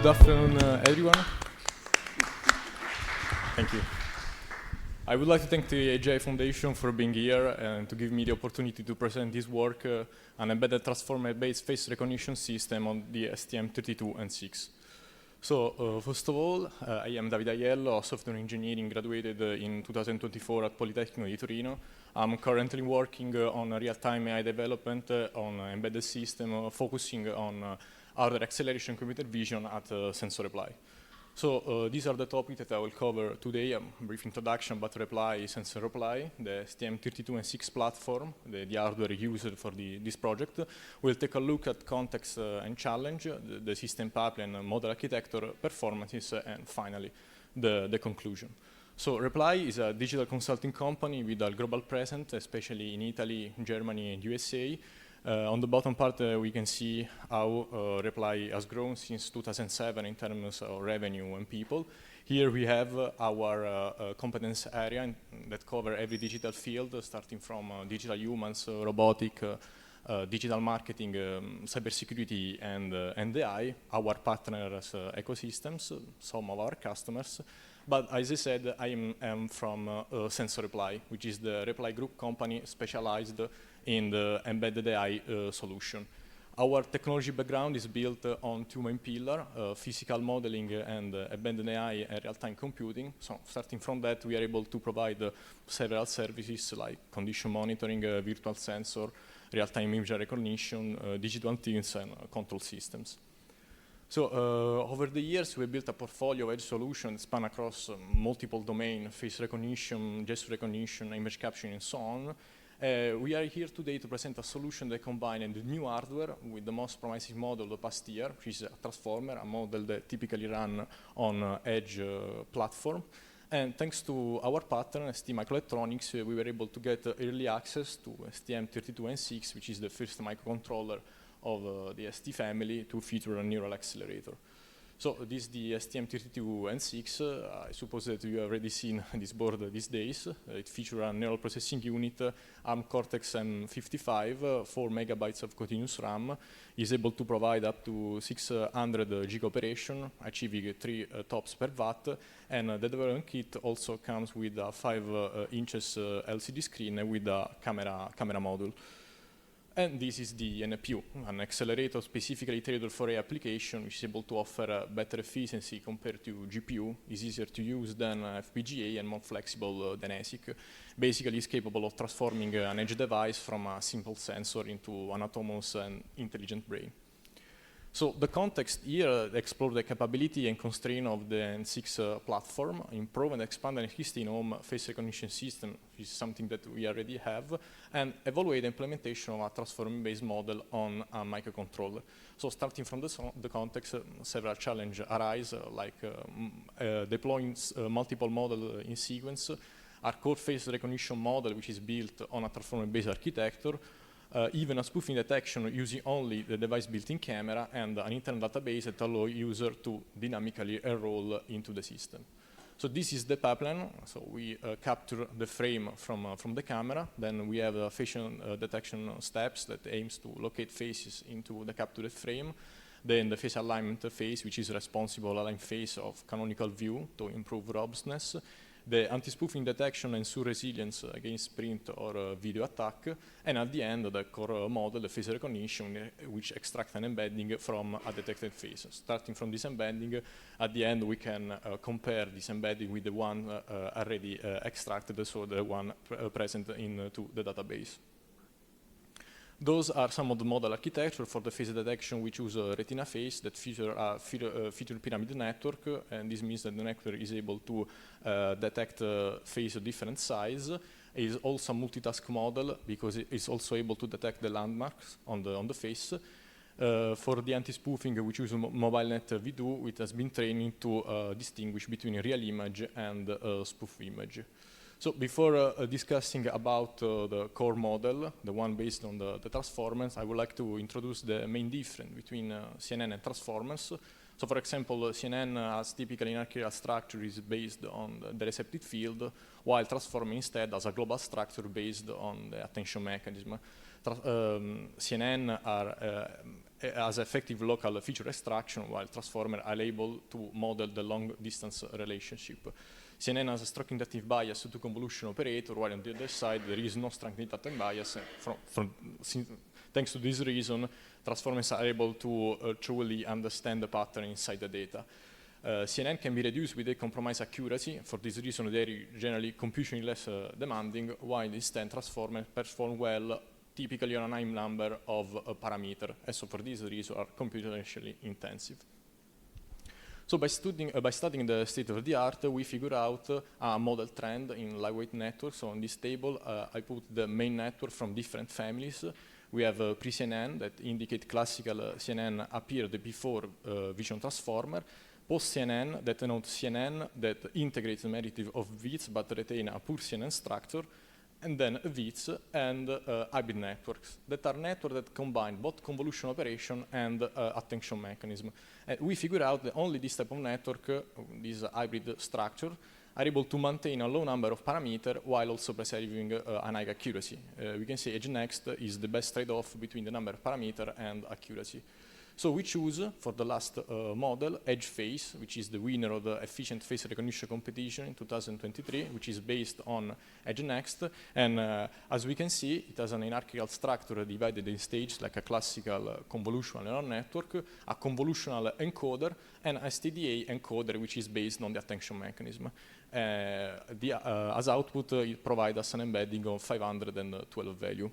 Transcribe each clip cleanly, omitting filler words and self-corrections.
Good afternoon, everyone. Thank you. I would like to thank the AGI Foundation for being here and to give me the opportunity to present this work, an embedded transformer-based face recognition system on the STM32N6. So, first of all, I am Davide Aiello, software engineering, graduated in 2024 at Politecnico di Torino. I'm currently working on real-time AI development on embedded system, focusing on hardware acceleration computer vision at sensor reply. So these are the topics that I will cover today. A brief introduction about reply, sensor reply, the STM32N6 platform, the hardware used for this project. We'll take a look at context and challenge, the system pipeline, model architecture, performances, and finally, the conclusion. So Reply is a digital consulting company with a global presence, especially in Italy, Germany, and USA. On the bottom part, we can see how Reply has grown since 2007 in terms of revenue and people. Here we have our competence area that cover every digital field, starting from digital humans, robotic, digital marketing, cybersecurity, and AI, our partners ecosystems, some of our customers. But as I said, I am from Sensor Reply, which is the Reply Group company specialized in the embedded AI solution. Our technology background is built on two main pillars, physical modeling and embedded AI and real-time computing. So starting from that, we are able to provide several services like condition monitoring, virtual sensor, real-time image recognition, digital twins, and control systems. So over the years, we built a portfolio of edge solutions span across multiple domains, face recognition, gesture recognition, image capturing, and so on. We are here today to present a solution that combines the new hardware with the most promising model of the past year, which is a transformer, a model that typically runs on edge platform. And thanks to our partner, ST Microelectronics, we were able to get early access to STM32N6, which is the first microcontroller of the ST family to feature a neural accelerator. So this is the STM32N6. I suppose that you have already seen this board these days. It features a neural processing unit, Cortex M55, 4 megabytes of continuous RAM, is able to provide up to 600 gig operation, achieving 3 TOPS per watt, and the development kit also comes with a 5 inches LCD screen with a camera module. And this is the NPU, an accelerator specifically tailored for AI application, which is able to offer better efficiency compared to GPU, is easier to use than FPGA, and more flexible than ASIC. Basically, it's capable of transforming an edge device from a simple sensor into an autonomous and intelligent brain. So the context here explores the capability and constraint of the N6 platform, improve and expand an existing home face recognition system, which is something that we already have, and evaluate the implementation of a transformer-based model on a microcontroller. So starting from the context, several challenges arise, like deploying multiple models in sequence, our core face recognition model, which is built on a transformer-based architecture, even a spoofing detection using only the device built-in camera, and an internal database that allows user to dynamically enroll into the system. So this is the pipeline. So we capture the frame from the camera. Then we have facial detection steps that aims to locate faces into the captured frame. Then the face alignment phase, which is responsible align face of canonical view to improve robustness. The anti-spoofing detection ensure resilience against print or video attack, and at the end, the core model, the face recognition, which extracts an embedding from a detected face. Starting from this embedding, at the end, we can compare this embedding with the one already extracted, so the one present into the database. Those are some of the model architecture. For the face detection, we choose RetinaFace that feature a feature pyramid network, and this means that the network is able to detect face of different size. It is also a multitask model because it is also able to detect the landmarks on the face. For the anti-spoofing, we choose MobileNet V2, which has been trained to distinguish between a real image and spoof image. So before discussing about the core model, the one based on the transformers, I would like to introduce the main difference between CNN and transformers. So for example, CNN has typically an hierarchical structure is based on the receptive field, while transformer instead has a global structure based on the attention mechanism. CNN has effective local feature extraction, while transformers are able to model the long-distance relationship. CNN has a strong inductive bias to convolution operator, while on the other side there is no strong inductive bias. Thanks to this reason, transformers are able to truly understand the pattern inside the data. CNN can be reduced with a compromised accuracy. For this reason, they are generally computationally less demanding, while instead transformers perform well typically on a high number of parameters, and so for this reason are computationally intensive. So by studying the state of the art, we figure out a model trend in lightweight networks. So on this table, I put the main network from different families. We have pre-CNN that indicate classical CNN appeared before vision transformer. Post-CNN that denote CNN that integrates the derivative of WITS but retain a pure CNN structure. And then WITS and hybrid networks that are networks that combine both convolution operation and attention mechanism. And we figure out that only this type of network, this hybrid structure, are able to maintain a low number of parameters while also preserving an high accuracy. We can say EdgeNext is the best trade-off between the number of parameters and accuracy. So we choose, for the last model, EdgeFace, which is the winner of the efficient face recognition competition in 2023, which is based on EdgeNext. And as we can see, it has an hierarchical structure divided in stages, like a classical convolutional neural network, a convolutional encoder, and a STDA encoder, which is based on the attention mechanism. As output, it provides us an embedding of 512 value.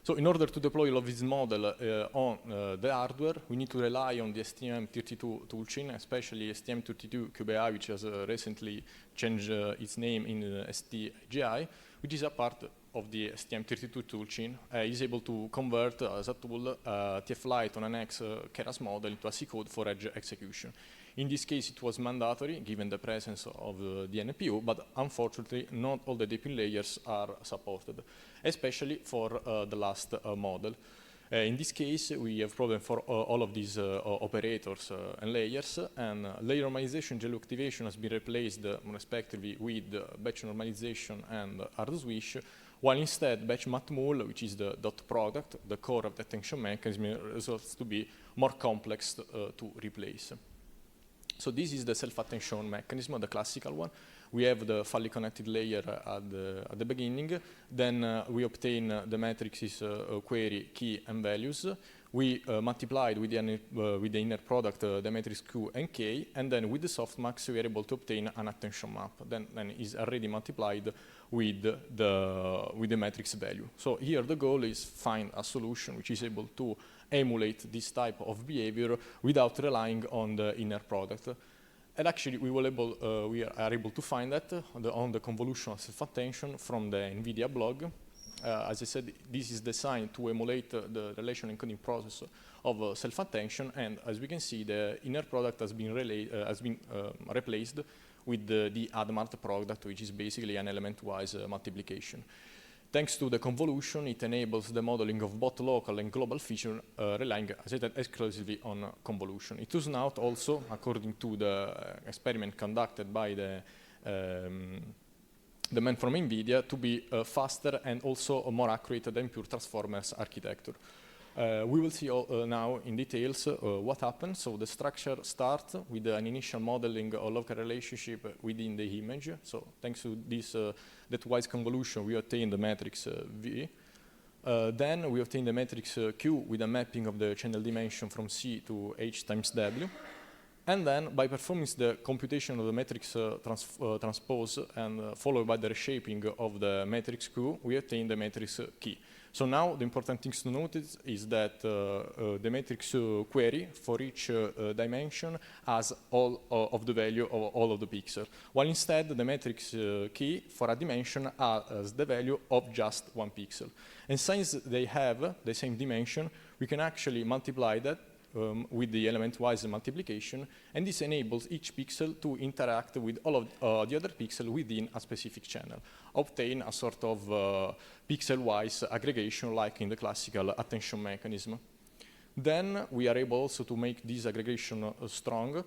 So in order to deploy all of this model on the hardware, we need to rely on the STM32 toolchain, especially STM32N6, which has recently changed its name in STGI, which is a part of the STM32 toolchain. Is able to convert as a tool TF-Lite on an X Keras model into a C code for edge execution. In this case, it was mandatory, given the presence of the NPU, but unfortunately, not all the DPU layers are supported, especially for the last model. In this case, we have problem for all of these operators and layers, and layer normalization gel activation has been replaced respectively with batch normalization and hard switch, while instead batch matmul, which is the dot product, the core of the attention mechanism, results to be more complex to replace. So this is the self-attention mechanism, the classical one. We have the fully connected layer at the beginning. Then we obtain the matrices query, key, and values. We multiplied with the inner product the matrix Q and K, and then with the softmax we are able to obtain an attention map. Then is already multiplied with the matrix value. So here the goal is find a solution which is able to emulate this type of behavior without relying on the inner product. And actually, we are able to find that on the convolutional self-attention from the NVIDIA blog. As I said, this is designed to emulate the relational encoding process of self-attention, and as we can see, the inner product has been replaced with the ADMART product, which is basically an element-wise multiplication. Thanks to the convolution, it enables the modeling of both local and global features, relying, as I said, exclusively on convolution. It turns out also, according to the experiment conducted by the man from NVIDIA, to be faster and also more accurate than pure transformers architecture. We will see now in details what happens. So the structure starts with an initial modeling of local relationship within the image. So thanks to this that wise convolution, we obtain the matrix V. Then we obtain the matrix Q with a mapping of the channel dimension from C to H times W. And then by performing the computation of the matrix transpose and followed by the reshaping of the matrix Q, we obtain the matrix K. So now the important things to notice is that the matrix query for each dimension has all of the value of all of the pixels, while instead the matrix key for a dimension has the value of just one pixel. And since they have the same dimension, we can actually multiply that with the element-wise multiplication, and this enables each pixel to interact with all of the other pixels within a specific channel, obtain a sort of pixel-wise aggregation like in the classical attention mechanism. Then we are able also to make this aggregation stronger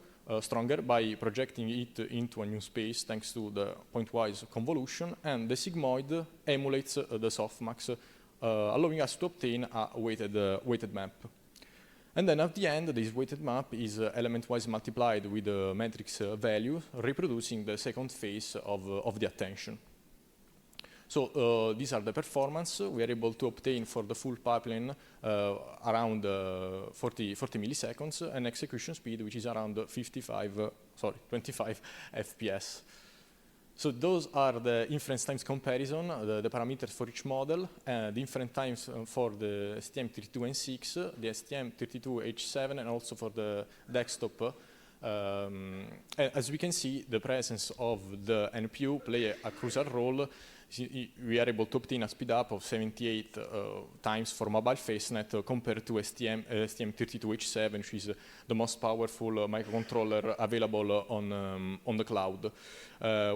by projecting it into a new space thanks to the point-wise convolution, and the sigmoid emulates the softmax allowing us to obtain a weighted map. And then at the end, this weighted map is element-wise multiplied with the matrix value, reproducing the second phase of the attention. So these are the performance. We are able to obtain for the full pipeline around 40 milliseconds, and execution speed, which is around 25 FPS. So those are the inference times comparison, the parameters for each model, the inference times for the STM32N6, the STM32H7, and also for the desktop. As we can see, the presence of the NPU play a crucial role. We are able to obtain a speed up of 78 times for mobile FaceNet compared to STM32H7, which is the most powerful microcontroller available on the cloud.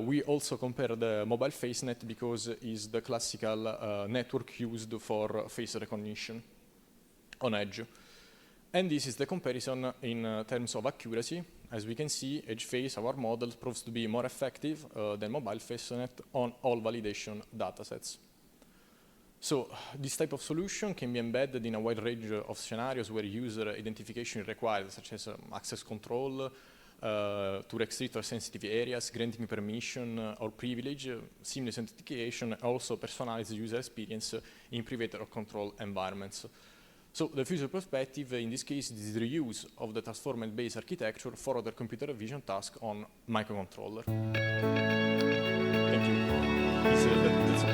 We also compare the mobile FaceNet because it's the classical network used for face recognition on edge. And this is the comparison in terms of accuracy. As we can see, EdgeFace, our model, proves to be more effective than mobile FaceNet on all validation datasets. So this type of solution can be embedded in a wide range of scenarios where user identification is required, such as access control, to restrict or sensitive areas, granting permission or privilege, seamless authentication, also personalized user experience in private or controlled environments. So the future perspective in this case is the reuse of the transformer-based architecture for other computer vision tasks on microcontroller. Thank you. That's all.